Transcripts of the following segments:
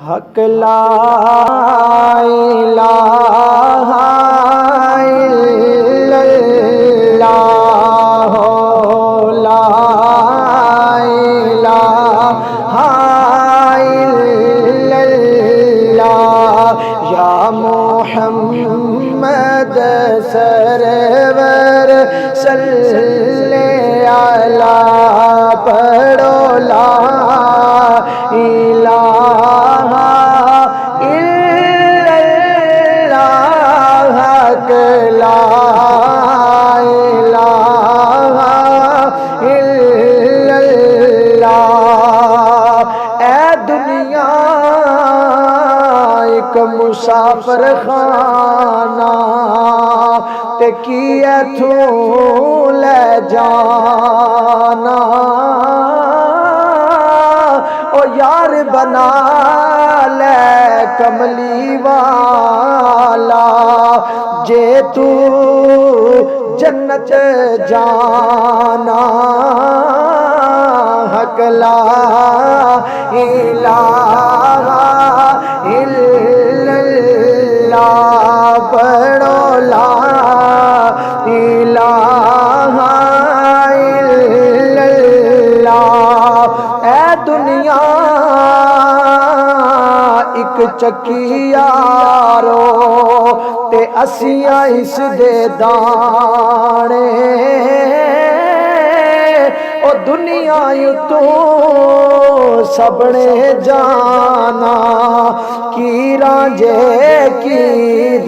हक ला इलाहा इल्लल्लाह ला इलाहा इल्लल्लाह या मुहम्मद सरवर सल्ले अला पढ़ो ला इलाहा इल्लल्लाह ला इलाहा इल्लल्लाह। ऐ दुनिया एक मुसाफिर खाना ते की तू ले जाना ओ यार बना ले कमली वाला जे तू जन्नत जाना। हक ला इलाहा इल्लल्लाह पढ़ो ला इलाहा इल्लल्लाह। ऐ दुनिया एक चक्की यारो ते असियां इस दे दाने ओ दुनिया तो सबने जाना की रांझे की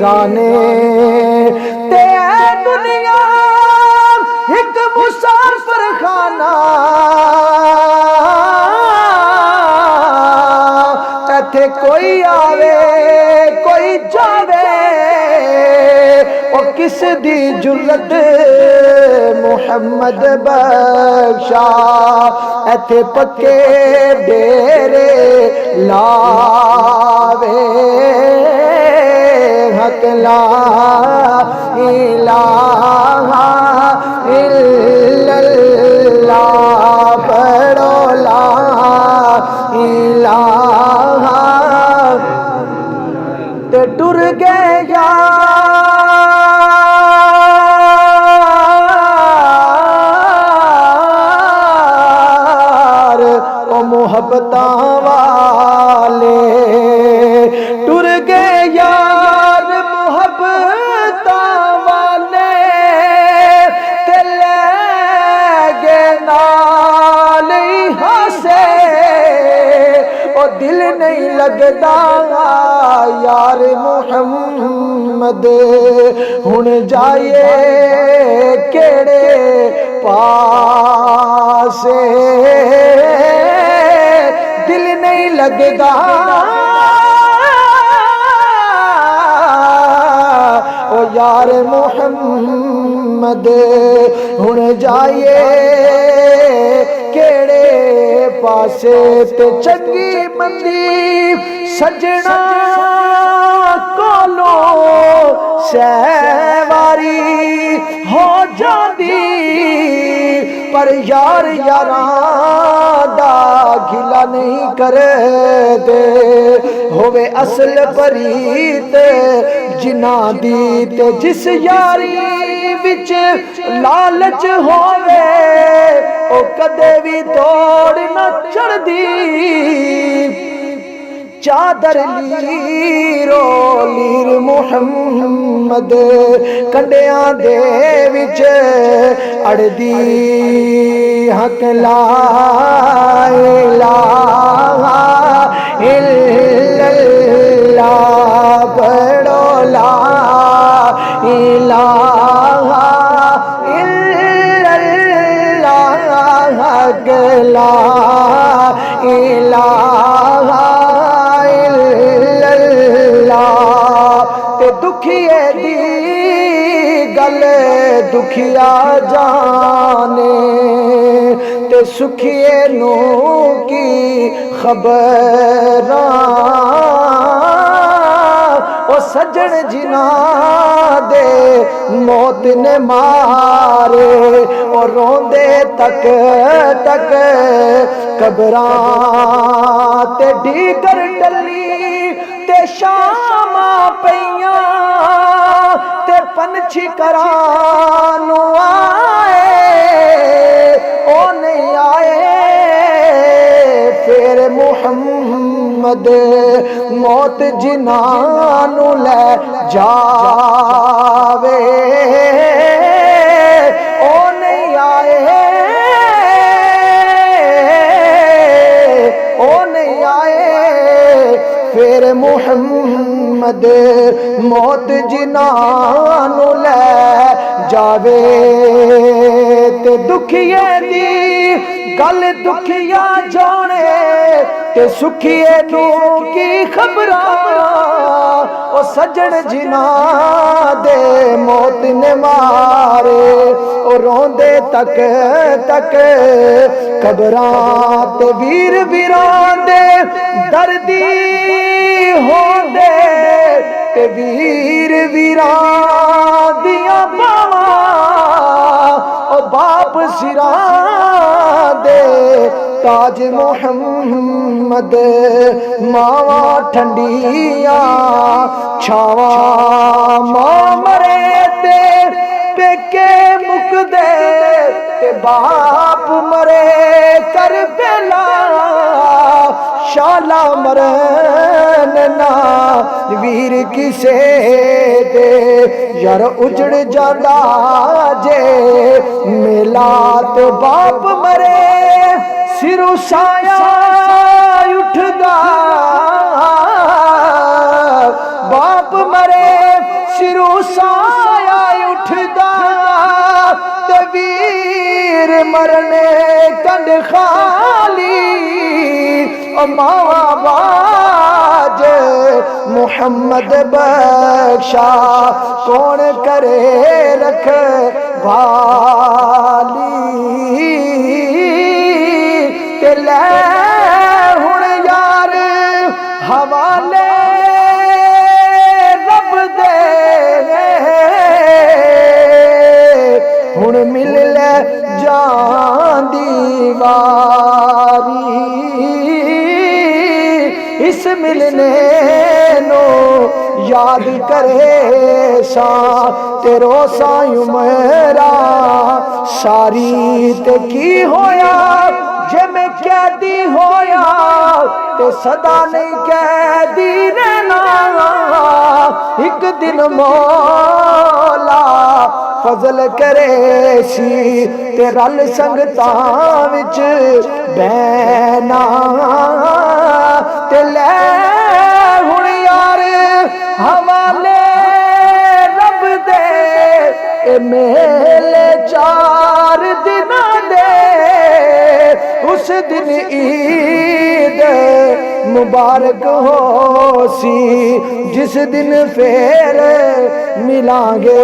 राने ते दुनिया एक मुसाफिर खाना इत्थे कोई आवे कोई जावे ओ किस दी जुर्रत मुहम्मद बख्शा इत्थे पक्के डेरे लावे। हक ला इलाहा इल्लल्लाह पढ़ो ला इलाहा ते टुर गए यार ओ मोहब्बता वाले टुर गए यार मोहब्बता वाले ते ले गए नाल हसे ओ दिल नहीं लगदा यार मुहम्मद हुन जाए केड़े पासे दिल नहीं लगदा ओ यार मुहम्मद हुन जाए केड़े पासे ते चंगी मंदी सजना कोलो सहवारी हो जाती पर यार यारां दा गिला नहीं करे दे होवे असल परीत जिना दी ते जिस यारी विच लालच होवे ओ कदे भी तोड़ न चढ़दी चादर लीरो लीर मुहम्मद कंडियां दे विच अड़दी। हक ला इलाहा इल्लल्लाह पढ़ो ला इलाहा इल्लल्लाह हक ला इलाहा ते दुखिए दी गल दुखिया जाने ते सुखिए नू की खबरां ओ सजन जिना दे मौत ने मारे और रोंदे तक तक कबरां ते डीगर टली ते शामा पईयां ते पंछी करां नू आए ओ नहीं आए फिर मुहम्मद मौत जिन्हां नू ले जावे ओ नहीं आए ओ नहीं आए फिर मुहम्मद मौत जिन्हां नू ले जावे ते दुखिए दी गल दुखिया जाने ते सुखिए नू की खबरां ओ सजन जिन्हां दे मौत ने मारे ओ रोंदे तक तक कबरां ते वीर वीरां दे दर्दी होंदे ते वीर वीरां दियां बावां ओ बाप सिरां दे ताज मुहम्मद मावा ठंडिया छावा मां मरे ते पेके मुकदे ते बाप मरे कर बेला शाला मरन ना वीर किसे दे यार उजड़ जांदा जे मेला ते बाप मरे सिरों साया उठदा बाप मरे सिरों साया उठदा ते वीर मरने कंड खाली मावा बाज मुहम्मद बख्शा कौन करे रख भाली ते ले हुण यार हवाले रब दे हुण मिल ले जांदी वारी इस मिलने नो याद करे सा तेरो साई उमरा सारी ते की होया जे मैं कैदी होया ते सदा नहीं कैदी रहना एक दिन मौला फजल करे सी ते रल संगतां विच बैना ते ले हुण यार हवाले रब दे ए मेले 4 दिनां दे उस दिन ईद मुबारक हो सी जिस दिन फिर मिलांगे